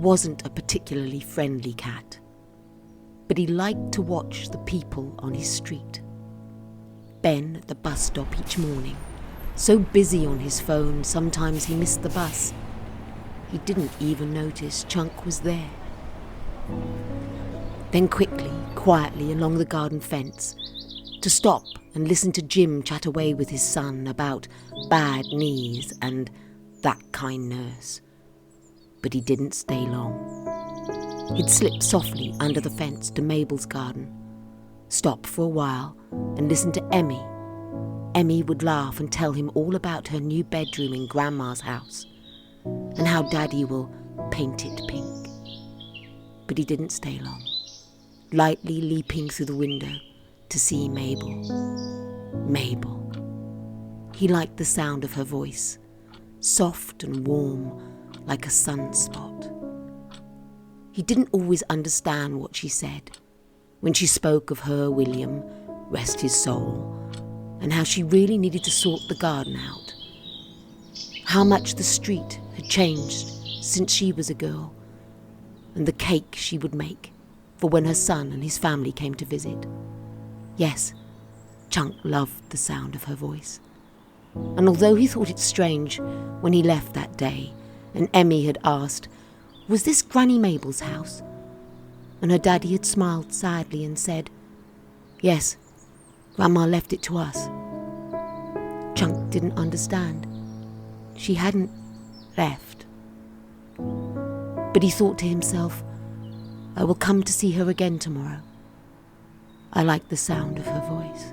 wasn't a particularly friendly cat, but he liked to watch the people on his street. Ben at the bus stop each morning, so busy on his phone sometimes he missed the bus. He didn't even notice Chunk was there. Then quickly, quietly along the garden fence, to stop and listen to Jim chat away with his son about bad knees and that kind nurse. But he didn't stay long. He'd slip softly under the fence to Mabel's garden, stop for a while and listen to Emmy. Emmy would laugh and tell him all about her new bedroom in Grandma's house and how Daddy will paint it pink. But he didn't stay long, lightly leaping through the window to see Mabel. Mabel. He liked the sound of her voice, soft and warm like a sunspot. He didn't always understand what she said when she spoke of her William, rest his soul, and how she really needed to sort the garden out. How much the street had changed since she was a girl, and the cake she would make for when her son and his family came to visit. Yes, Chunk loved the sound of her voice. And although he thought it strange when he left that day and Emmy had asked, "Was this Granny Mabel's house?" and her daddy had smiled sadly and said, "Yes, Grandma left it to us," Chunk didn't understand. She hadn't left. But he thought to himself, "I will come to see her again tomorrow. I like the sound of her voice."